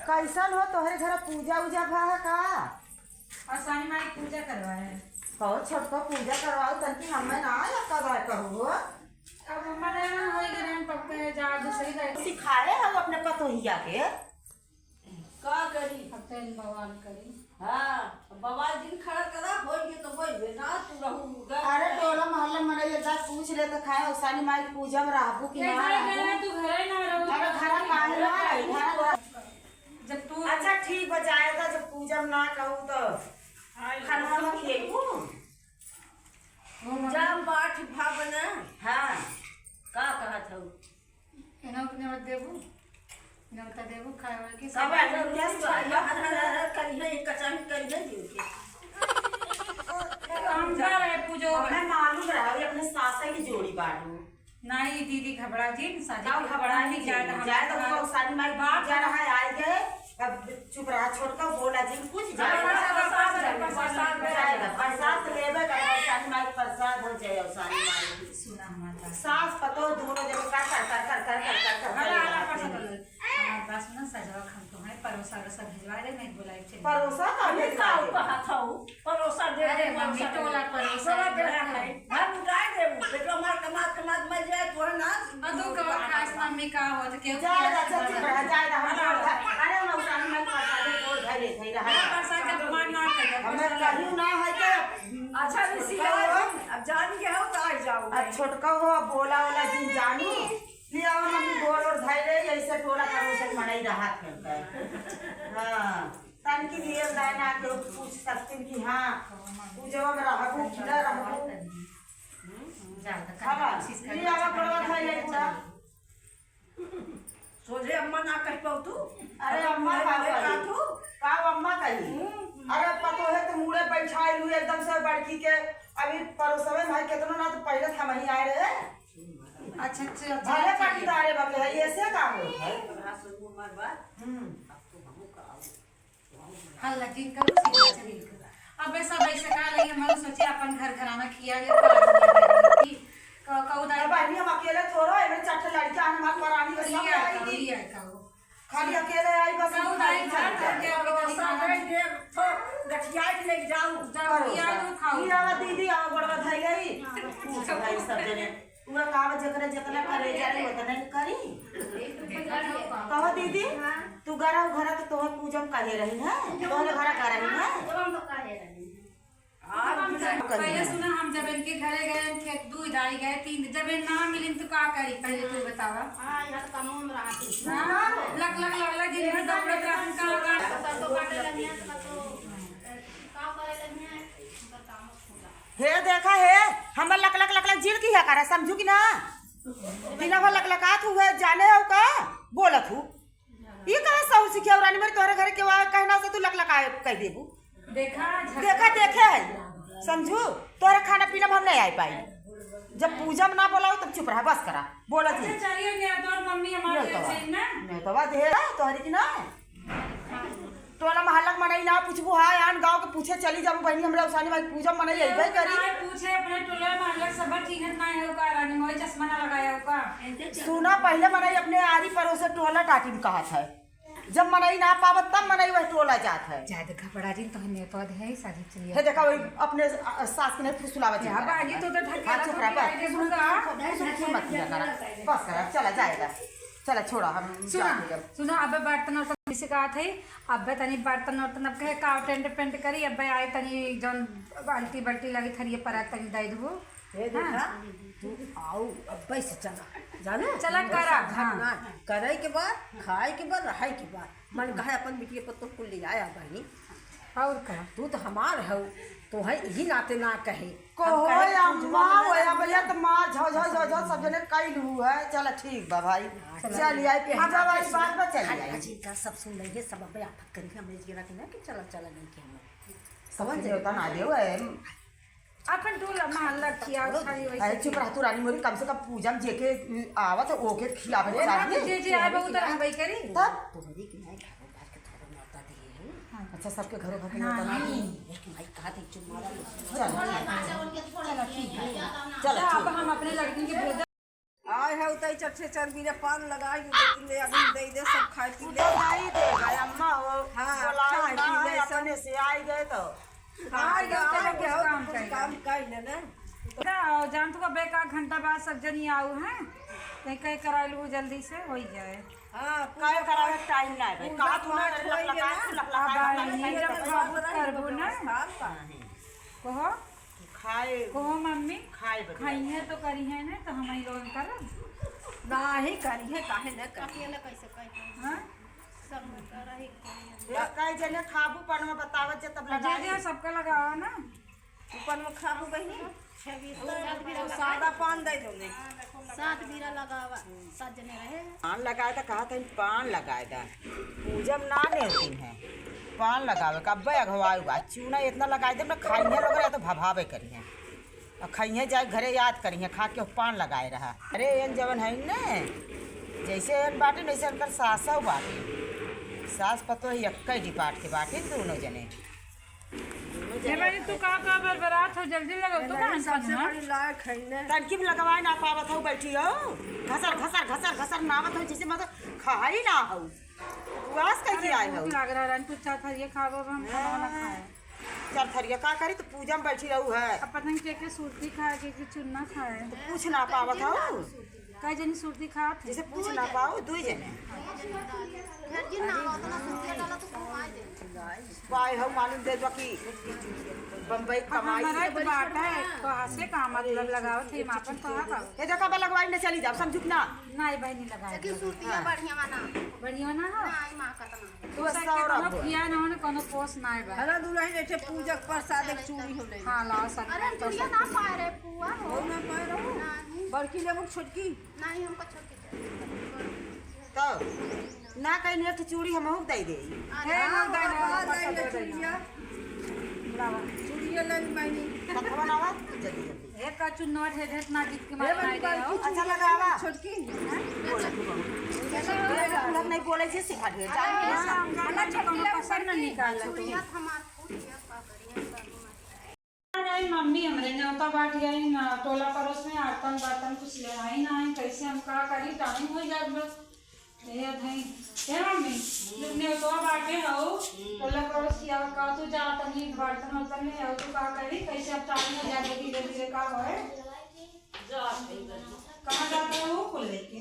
कैसन हो तोहरे घर पूजा उजा भा है का? और सानी माई पूजा करवाए है। बहुत छोटका पूजा करवाओ तनकी हमें ना आया कब आए कहू। अब हमारे यहाँ हो गए हैं पक्के जा दूसरी का सिखाए हम अपने पतोहिया के का करी हफ्ते बवाल करी। हाँ बवाल दिन खड़ा करा हो गए तो बोल ना तू रहूंगा। अरे टोला मोहल्ला में एक बार पूछ ले तो खाए सानी माई की पूजा में रहबू कि ना रहबू? तू घर ना रहो। अरे घर काहे ना रही घर जब तू अच्छा ठीक हो जाएगा जब पूजा में ना कहूँ तो खाना में खेबू। जब बाठ भावना हाँ का कहा था इन्हों ने मत देबू नवता देबू खाए वाले की सब आदमी क्या करिए कचाई करिए जी हम जा रहे पूजो हमें मालूम रहा ये अपने सासे की जोड़ी बाटू नहीं दीदी घबरा जी शादी जाओ घबरा ही जाए तो वो सानी माई बाप जा रहा है आए गए अब चुप रहा छोटका बोला जी कुछ जाएगा प्रसाद लेबे कर सानी माई प्रसाद हो जाए सानी माई सुना हमारा सास पतो दोनों जगह कर हमारे पास ना सजावा खान तो है परोसा रसा भिजवा दे मैं बुलाई चली परोसा का अरे का कहा था परोसा दे अरे मम्मी टोला परोसा दे रहा है हम उठाए दे बेटा मार कमात मर जाए तो ना अदो का खास मम्मी का हो तो क्यों जाएगा चुप रहा जाएगा हम अरे हम सानी माई प्रसाद को धैले थई रहा परसा के दुकान ना कर हमें कहियो ना है के अच्छा ऋषि अब जान के हो तो आ जाओ अब छोटका हो बोला वाला दिन जानू लिया मम्मी गोल और धैले ऐसे टोला परोसा मनाई रहा करता है। हां तन की लिए लाना के पूछ सकते कि हां पूजा में रहबू खिला रहबू ज्यादा कोशिश कर लिया करवा धैले पूरा सोझे अम्मा ना कह पाऊ तू अरे अम्मा का अम्मा कही अरे पतो है तो मुड़े बैठाई लू एकदम से बड़की के अभी परोसवे भाई कितना ना तो पहले था वही आए रहे अच्छा भले पटीदारे बके है ऐसे का हो है हल्ला दिन करो सीधा चली अब सब ऐसे का लगे हम सोचे अपन घर घराना किया गया कौदा बानी हम अकेले थोड़ा है चट लड़की आने मार परानी बस लिया आई लिया का खाली अकेले आई बस कौदा घर करके गठिया के ले जाऊं जब लिया तो खाओ ये आवा दीदी आ गोड़वा धई गई पूछ भाई सब जने उहा काव जकरे जतना करे जारे उतना करी कहो दीदी तू गरा घर के तोह पूजा में काहे रही है तोहरे घर का रही है पहले सुना हम जब इनके घरे गए खेत दूध आई गए 3 जब ना मिली तो का करी पहले तू बतावा हां यार कानून रहा थी लग दिन में दौड़त रहन का लगा तो काटे लगिया तो का करे लगिया काम होगा हे देखा है हम लक लक लक लक जिल की है करे समझू कि ना बिना भर लक लकात हुए जाने हो का बोलत हूं ये कहां साहू सिखे रानी मेरे तोहरे घर के वा कहना से तू लक लकाए कह देबू देखा देखे है समझू तोहरा खाना पीना में हम नहीं आ पाई जब पूजा में ना बोलाओ तब चुप रहा बस करा बोलत ही चलिए ने तो मम्मी हमारे से ना नहीं तो बात है तोहरी की ना टोला मोहल्ला में मनाई ना पूछबू हां आन गांव के पूछे चली जाबू बहनी हमरा उसानी भाई पूजा में मनाई अइबे करी पूछे अपने टोला मोहल्ला सब ठीक ना है का रानी मोई चश्मा ना लगाया का सुना पहले मनाई अपने आरी पड़ोस टोला टाटी में कहा था जब मनाई ना पावत तब मनाई वह टोला जात है ज्यादा घबरा दिन तो ने पद है शादी चलिए हे देखा वही अपने सास के नहीं फुसलावत क्या बाजी तो ढके हां चुप रहा बस मत किया करा बस करा चला जाएगा चला छोड़ा हम सुनो अब बर्तन और किसी का थे अब तनी बर्तन और तन कहे का टेंट पेंट करी अब आए तनी जौन बाल्टी बल्टी लगी थरिए पर तनी दे देबो हे देखा तू आओ अब से चला जाने चला करा हां करे के बाद खाए के बाद रहाई के बाद मन कहे अपन बिटिया पत्तो कुल ले आया बहनी और का तू तो हमार हो तो है यही नाते ना कहे कहो अम्मा ओया भैया तो मां झ झ झ झ सब जने कैलू है चल ठीक बा भाई चल आई पूजा वाली बात में चल आई जी का सब सुन लेंगे सब अब आफत करेंगे हम गिरा के ना कि चला चला नहीं कि हम समझ देवता ना देव अपन टोला मोहल्ला किया खाली अरे वैसे चुप रह तू रानी मोरी कम से कम पूजा में जेके आवत ओके खिलावे चाहिए जे आए बहुत हम भाई करी तब तुम्हारी कि नहीं खाओ बाहर के थोड़ा न्योता दिए अच्छा सबके घरों घर में बना एक भाई कहा थी चुप मारा चलो ठीक है चलो अब हम अपने लड़की के आए है उतई चट्टे चर्बी रे पान लगाई ले अभी दे दे सब खाए पी ले नहीं देगा अम्मा हो। हाँ, बुलाओ खाए ना, पी ले सब। अपने से आई गए तो आई गए चलो के हो काम कुछ करेगा। काम कर ले ना जान तू कब एक घंटा बाद सब जनी आऊ हैं कहीं कहीं करा लू जल्दी से हो जाए। हां काय करावे टाइम ना है भाई का तू ना करबो ना कहो खाए कहो मम्मी खाए बड़ी खाई है तो करी है ना तो हम लोग कर नाही करी है काहे न करी अकेला कैसे कही हाँ सब रही ये काय जने खाबू पर में बतावत जे तब लगा दे सबका लगाओ ना ऊपर में खाबू बहिनी सात बीरा सादा पान दे दो ने सात बीरा लगावा सात जने रहे पान लगाए था कहा था पान लगाए था पूजम ना लेती है पान लगावे कब्बे अगवाए हुआ चूना इतना लगाए दे ना खाइए लोग या तो भभावे करिए और खाइए जाए घरे याद करिए खा के पान लगाए रहा अरे एन जवन है न जैसे एन बाटे वैसे उनकर सासा बाटे सास पतो है एक डिपार्ट के बाटे दोनों जने भाई तू का बरबरात हो जल्दी लगाओ तो कहां सबसे बड़ी लायक है ने तनकी भी लगवाए ना पावत हो बैठी हो घसर घसर घसर घसर नावत हो जैसे मतलब खाई ना हो वास कैसे आए हो लग रहा है कुछ था ये खाबो हम खाना ना खाए चल थरिया का करी तो पूजा में बैठी रहू है अब पता नहीं के सूरती खाए के चुन्ना खाए तो पूछ ना पावत हो कई जनी सूरती खात है जैसे पूछ ना पाओ दुई जने जिन ना होता ना सुनते डाला तो घुमा दे पाए हो मालूम दे दो कि बम्बई कमाई हमारा एक बात है कहाँ से काम मतलब लगाओ थे मापन कहाँ का ये जगह पे लगवाई ने चली जाओ समझू ना नहीं भाई नहीं लगाए कि सूतिया बढ़िया माना बढ़िया ना हो आई मां का तना तो सके कोनो किया ना हो कोनो पोस ना है हरा दुल्हन जैसे पूजक प्रसाद एक चूड़ी हो ले हाँ लाओ सब अरे चुड़िया ना पाए रे पुआ हो हो ना पाए रहो नहीं बड़की लेबू छोटकी नहीं हमको छोड़ के तो ना कहीं नेट चूड़ी हम दे दे हे हम दे दे चूड़िया चूड़िया ले मैंने कथवा ना जल्दी जल्दी एक का चुन्नट है ढेर ना जीत के मार नहीं दे हो अच्छा लगावा छोटकी हम नहीं बोले से सिखा दे जाए खाना कोनो पसंद ना निकाल ले चुड़िया हमार फूटिया का करिया नहीं मम्मी हमरे न्योता बाट गई ना टोला पड़ोस में आर्तन बर्तन कुछ ले आई ना आई कैसे हम का करी टाइम हो जाए बस ये थई ए मम्मी न्योता बाटे हो टोला पड़ोस की आव का तू जा तनी बर्तन वर्तन ले आओ तू का करी कैसे अब टाइम हो जाए धीरे धीरे का होए कहां जाते हो को लेके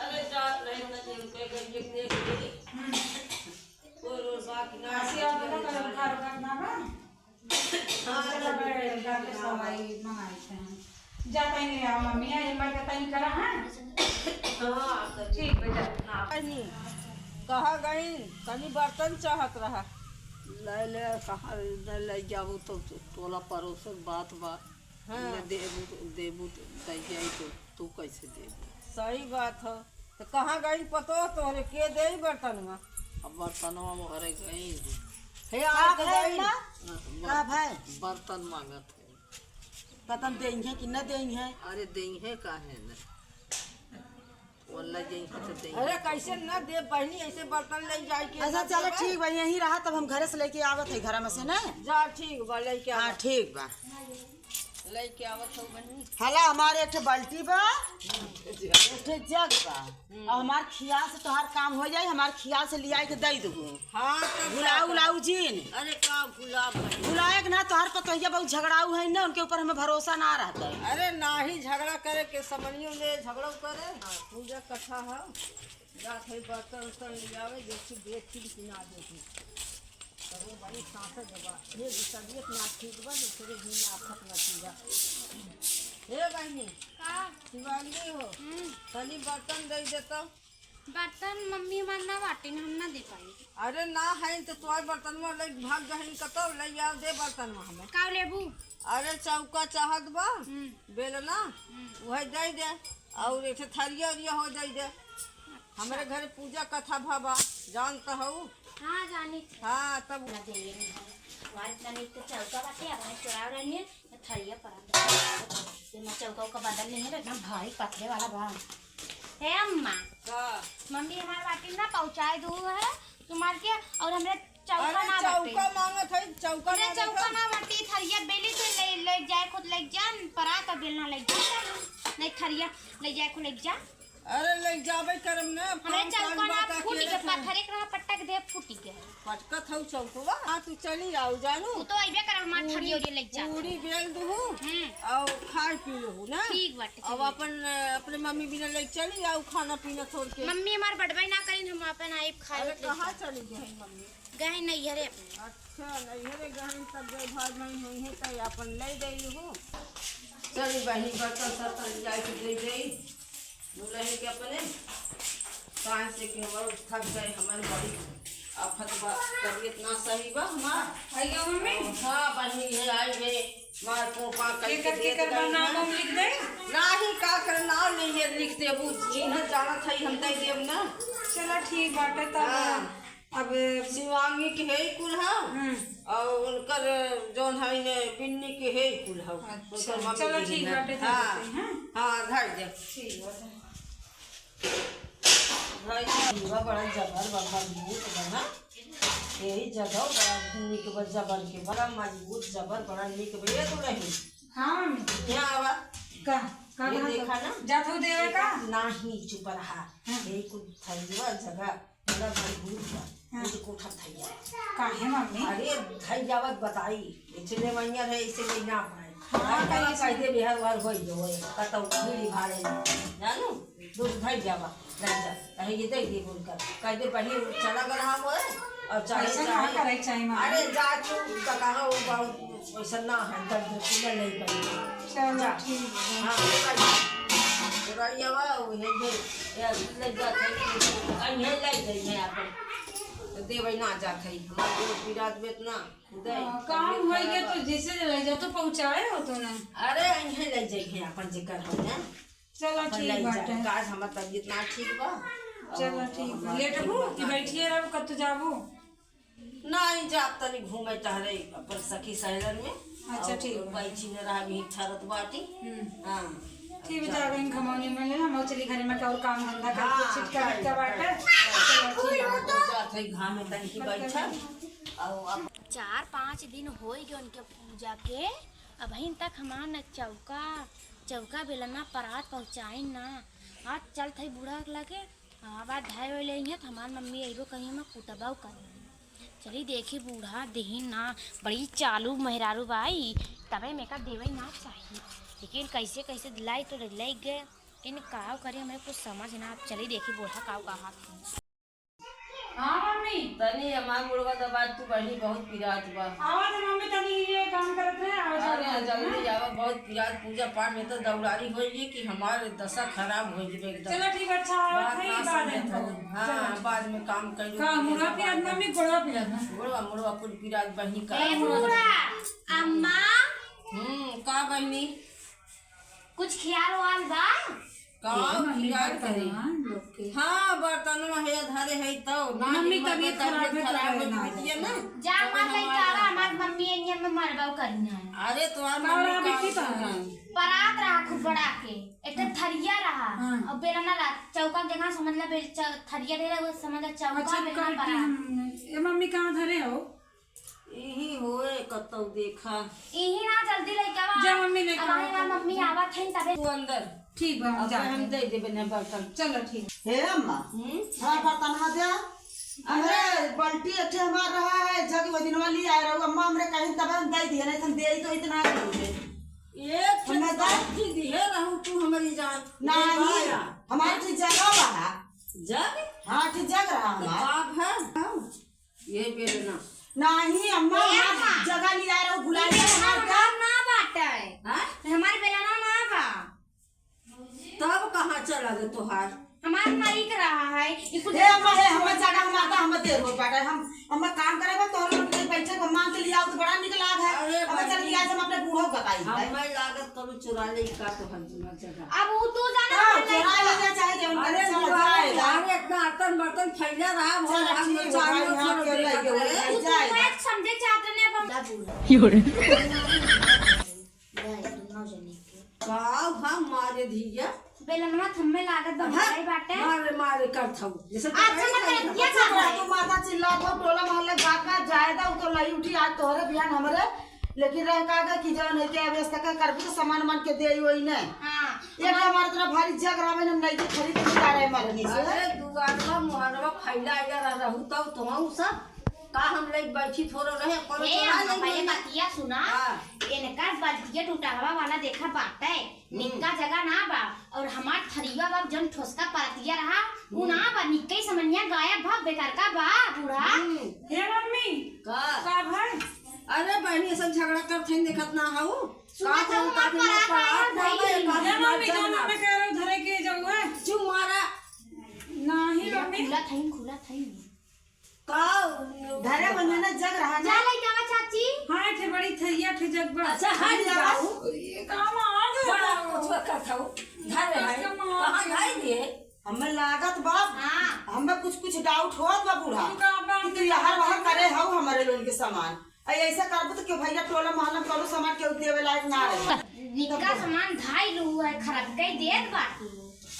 अरे जात नहीं ना जे के देख कोई रोज बाकी ना आसिया तो कर घर करना बा चलो बैठ जाके सवाई मंगाई थे जाता ही नहीं आ मम्मी ये मैं कहता ही करा हां हां ठीक बेटा नहीं कहा गई कनी बर्तन चाहत रहा ले ले कहा ले जाबू तो टोला पड़ोसन बात बा ले देबू दे जाई तो तू कैसे देबू सही बात है तो कहाँ गई पतो तोहरे के दे बर्तन में अब बर्तनवा में हरे गई हे आ गई ना का भाई बर्तन मांगत है बर्तन देंगे कि न देंगे अरे देंगे काहे न देंगे तो देंगे अरे कैसे न दे बहनी ऐसे बर्तन ले जाए के अच्छा चलो ठीक बा यहीं रहा तब हम घरे से लेके आवत है घर में से ना जा ठीक बा लेके हाँ ठीक बा लेके आवत हो बहनी हला हमारे एक बाल्टी बा एक जग बा और हमार खियाल से तोहार काम हो जाए हमार खियाल से लिया के दे देबो हाँ तब बुलाऊ उलाऊ जीन अरे का भुला भाई बुलाए के ना तोहार पतोहिया बहुत झगड़ाऊ है ना उनके ऊपर हमें भरोसा ना रहता है अरे ना ही झगड़ा करे के समनियों ले झगड़ा करे पूजा कथा है जात है बर्तन उर्तन लियावे जैसी देख की ना देखी तो बड़ी सांस दबा ये तबीयत ना ठीक बा दूसरे दिन में आफत ना चीजा हे बहनी का शिवांगी हो तनी बर्तन दे देता बर्तन मम्मी हमार ना बाटे हम ना दे पाई अरे ना है तो तोर बर्तन में ले भाग गहन कतो ले आओ दे बर्तन में हमें का लेबू अरे चौका चाहत बा बेलना वह दे दे और एक थरिया उरिया हो दे हमारे घर पूजा कथा भाबा जानता हो हां जानी हाँ तब ना दे वार जानी तो चौका बाटे अपने चुराव रहनी है थरिया पर तो मैं चौका का बदल नहीं है एकदम भारी पथरे वाला बा हे अम्मा का मम्मी हमारे बाटी ना पहुंचाए दू है तुम्हार के और हमरे चौका अरे ना बाटे चौका मांगत है चौका अरे ना चौका देखो। ना बाटी थरिया बेली तो ले जाए खुद ले जान परा का बेलना ले जा नहीं थरिया ले जाए को ले जा अरे ले जाबे करम ना हमें चौका ना फूट के पत्थर एक रहा पटक दे फूटी के पटकत हौ चौकवा हां तू चली आओ जानू तू तो आइबे कर हमार थरिया ले जा पूरी बेल दहू और खाए पी लहू ना ठीक बाटे अब अपन अपने मम्मी बिना ले चली आओ खाना पीना छोड़ के मम्मी हमार बड़बाई ना करिन हम अपन आइब खाए अरे कहां चली गई मम्मी गए नहीं हरे अपने अच्छा नहीं गहन तब गए भाग नहीं हुई है तो अपन ले गई हो चली बहनी बर्तन सर्तन जाए के ले गई दुल्हन के अपने कहाँ से कि हमारे थक गए हमारे बड़ी आफत बा तबीयत ना सही बा हमार आई गयो मम्मी हाँ बहनी है आई है मार पोपा के करके दे कर नाम हम लिख दे नाही का कर नाम नहीं है लिख दे वो चिन्ह जाना था हम दे देब ना चलो ठीक बाटे तब अब शिवांगी के है कुल हाँ और उनकर जौन है ने बिन्नी के है कुल हाँ अच्छा चलो ठीक बाटे हाँ हाँ धर दे ठीक बाटे भाई जीवा बड़ा जबर बाबा मजबूत बना यही जगह बड़ा निक जबर के बड़ा मजबूत जबर बड़ा निक भैया तो रही हाँ मम्मी यहाँ आवा का ये देखा ना जाथो देवे का नाही चुप रहा यही कुछ थैया जगह बड़ा मजबूत बा मुझे कोठा थैया काहे मम्मी अरे थैयावत बताई इतने महीना है इसे ले ना पाए हाँ कहीं कहते बिहार वार होई जो होई कतौ बीड़ी भाड़े जानू दूध धई जावा नहीं जा कहे ये दे दे बोलकर कहते पहले चला कर हम होए और चाहे करे चाहिए अरे जा तू कहा वो बहुत वैसा ना है दर्द कुल नहीं पड़ी चलो ठीक हां पूरा ये वा वो है यार ले जा कहीं ले गई है अपन तो देवई ना जा खई हमारे पीरात बेतना खुदे काम हो गया तो जैसे ले जा तो पहुंचाए हो तो ना अरे इन्हें ले जाइए अपन जिक्र हो ना चलो ठीक बाटे काज हमार तबीयत ना ठीक बा चलो ठीक बा लेट हो कि बैठिए रहो कत जाबो नहीं जात तनी घूमे टहरे अपन सखी सहेलन में अच्छा ठीक बा पैची ने रहा भी ठरत बाटी हां ठीक है जा गई खमौनी में ले हम चली घर में और काम धंधा करके छिटका बिटका बाटे चलो ठीक तो जात है घाम में तनी की बैठा और अब 4-5 दिन हो गए उनके पूजा के अभी तक हमार न चौका बेलना परात पहुँचाई ना आज चल थे बूढ़ा लगे बात धाय हो लेंगे तो हमार मम्मी अबो कहीं हम कुटबाऊ कर चली देखी बूढ़ा देही ना बड़ी चालू मेहरारू बाई तबे मेका देवे ना चाहिए लेकिन कैसे कैसे दिलाई तो दिलाई गए इन काव करे हमें कुछ समझ ना आप चली देखी बूढ़ा काव कहा हां मम्मी तनी हमार मुड़वा दबा तू बड़ी बहुत पिरात बा आवाज मम्मी तनी ये काम करत है अरे जल्दी जावा बहुत पिरात पूजा पाठ में तो दौड़ारी हो गई कि हमारे दशा खराब हो जेबे एकदम चलो ठीक अच्छा बात है ना बाद समझे में हां बाद में काम करू का मुड़ा पियाज मम्मी गोड़ा पियाज मुड़वा कुल पिरात बहनी का बूढ़ा अम्मा का बहनी कुछ ख्याल वाल बा का पिरात करे हां बर्तन में है धरे है तो ना मम्मी तबीयत खराब है है ना जा मत ले कावा हमार मम्मी एनिया में मरबाऊ करना है अरे तुम्हार मम्मी का परात रहा खूब बड़ा के एक थरिया रहा और बेलना रहा चौका देखा समझ ला थरिया दे रहा समझ ला चौका बेलना परात ये मम्मी कहां धरे हो यही होए कतौ देखा यही ना जल्दी लेके आवा जा मम्मी लेके हमारी मां मम्मी आवत है तबे तू अंदर ठीक बा अब हम दे देबे ना बर्तन चलो ठीक हे अम्मा हाँ बर्तन में दे अरे बल्टी अच्छे हमार रहा है जग वो दिन वाली आ रहा अम्मा हमरे कहीं तब हम दे दिए नहीं हम दे तो इतना एक की दिए रहू तू हमारी जान नहीं हमारी ठीक जगह रहा जग हाँ ठीक जग रहा हमारा बाप है ये बेलना नहीं अम्मा जगह नहीं आ रहा बुला हमारा ना बाटा है हां हमारे बेलना ना बा तब कहां चला गए तोहार हमार मरी कर रहा है ये कुछ हे अम्मा हे हम जगह हम आता हम देर हो पाटा हम काम करे बा तोहर लोग के पैसे को मांग के लिए आओ तो बड़ा निक लाग है अब चल लिया हम अपने बूढ़ो बताई हमें लागत कभी चुरा ले का तो हम जगह अब वो तू जाना चुरा लेना चाहे जब अरे अरे इतना बर्तन बर्तन फैला रहा वो हम चारों जाए एक समझे चाहते ने अब गाँव हम मारे दिया बेलनवा थम्मे लागत बमारे बाटे मारे मारे करथौ जैसे अच्छा मत ये कर तू माता चिल्ला को टोला मोहल्ले बात जायदा तो लई उठी आज तोहरे बिहान हमरे लेकिन रह कागा कि जौन है के व्यवस्था का करबू तो सामान मान के दे वही ने हां एक हमार तरह भारी जग रावे हम नहीं के खरीद के जा रहे मरनी से अरे दुआरवा मुहरवा फैला आया रहू तब तुम सब का हम लोग बैठी थोड़ा रहे पर ए हम पहले बतिया सुना हाँ। इनका बल्टिया टूटावा वाला देखा बात है निक्का जगह ना बा और हमार थरीवा बा जन ठोसका परतिया रहा उ ना बा निक्के समनिया गायब भाग बेकार का बा बूढ़ा हे मम्मी का भाई अरे बहनी सब झगड़ा करते देखत ना हूँ सुना था मत पड़ा हे मम्मी दोनों में कह रहे धरे के जाऊ है चुप मारा नहीं मम्मी खुला था का धरे बने ना जग रहा जा ना ले जावा चाची हां थे बड़ी थैया थे जगबा अच्छा हट जाओ ये काम आ बड़ा गया कुछ करता हूँ धरे है कहाँ खाई दिए हमें लागत बाप हां हमें कुछ डाउट होत बा बूढ़ा कि तू यहाँ वहाँ करे हऊ हमारे लोन के सामान ऐसा करबो तो क्यों भैया टोला मोहल्ला में करो सामान के देवे लायक ना रहे निक्का सामान धाई लू है खराब कई देत बाटी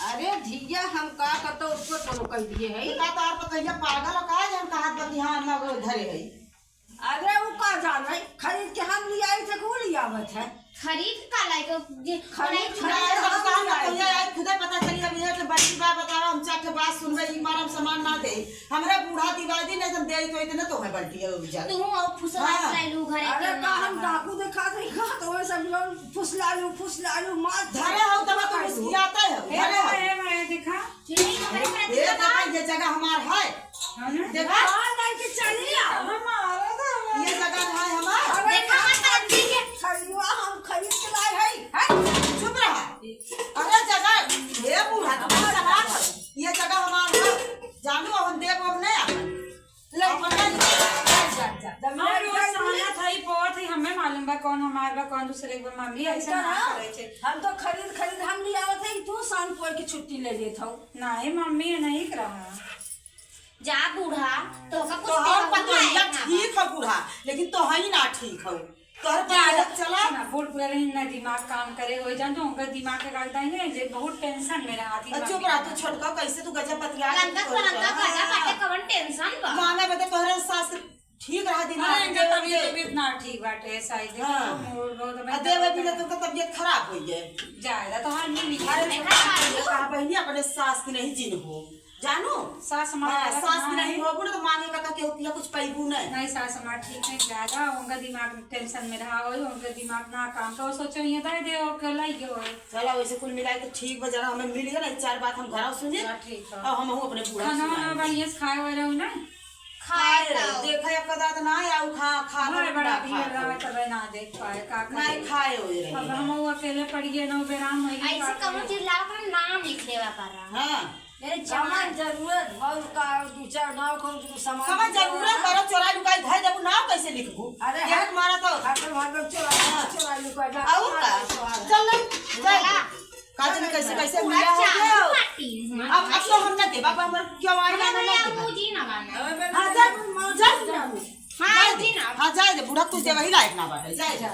अरे धिया हम का करता उसको तो कर दिए है का तार पर कहिया पागल का है जन कहा कि हां हम धरे है अरे वो का जान है खरीद के हम ले आई थे को ले आवत है खरीद का लायक खरीद खुदा पता चली अब ये बड़ी बात बताओ हम चाहे बात सुनबे ई मार हम सामान ना दे हमरा बूढ़ा दिवादी ने जब दे तो इतने तो है बल्टी है जा तू और फुसला हाँ। लाइलू घरे अरे के का हम डाकू दिखा दे का तो वो सब लोग फुसला लू मार धरे हो तब तो मुस्कियाता है धरे हो हे मैं देखा नहीं हमारे पर ये देखा ये जगह हमार है हां ना देखा नहीं कि चली आ हमारा था ये जगह है हमार देखा मत करती है खरीदवा हम खरीद के लाए है चुप रहा अरे जगह ये बूढ़ा तुम्हारा जगह है ये जगह हमार है जानू हम देव अब नहीं ले और वो साला थाई पोत ही हमें मालूम बा कौन हमार बा कौन दूसरे को मम्मी ऐसा ना करे छे हम तो खरीद हम ले आवत है तू शाम को की छुट्टी ले लेत हूं नहीं मम्मी नहीं कर रहा जा बूढ़ा तो का कुछ तो और पता देखा नहीं ठीक है बूढ़ा लेकिन तो है ही ना ठीक है तोहर पर चला ना बूढ़ पूरा रही ना दिमाग काम करे हो जान तो उनका दिमाग के कागदा है जे बहुत टेंशन में रहती है चुप रहा तू छोटका कैसे तू गजब बतिया लंका लंका गजा काटे कवन टेंशन बा मांगा बता तोहरे सास ठीक रहा दिन हां इनका तबीयत ना ठीक बाटे शायद हाँ। मूड बहुत देवे भी तो तबीयत खराब हुई है जायदा तो हर नहीं अरे लिखा कहा बहनी अपने सास की नहीं जिन हो जानू सास हाँ, हमारा सास की नहीं हो ना तो मांगे का के होती है कुछ पैबू नहीं नहीं सास हमारा ठीक नहीं जाएगा उनका दिमाग टेंशन में रहा हो उनका दिमाग ना काम तो सोचो ये दे दे और कल ही हो चला वैसे कुल मिला के ठीक बजा हमें मिल गया ना चार बात हम घर सुने ठीक है और हम अपने बूढ़ा खाना वाना बढ़िया से खाए हुए रहो ना खाए देखा एक दाद ना या खा खा हमारे बड़ा भी रहा तब ना देख पाए का नहीं खाए हो रहे अब हम वो अकेले पड़ गए ना बेराम हो ऐसे कवन चीज ला कर नाम लिख लेवा कर रहा हां मेरे सामान जरूरत और का दो चार नाव को सामान कमा जरूरत करो चोरा लुकाई धाई देबू नाम कैसे लिखबू अरे ये मारा तो खाकर भाग चोरा लुका जा आऊ का चल चल काजल कैसे कैसे मिला हो गया अब तो हम ना दे बाबा हमर क्यों आई ना ना मुझे ना गाना हां जा जा हां जी ना हां जा दे बूढ़ा कुछ दे वही लायक ना बाटे जा जा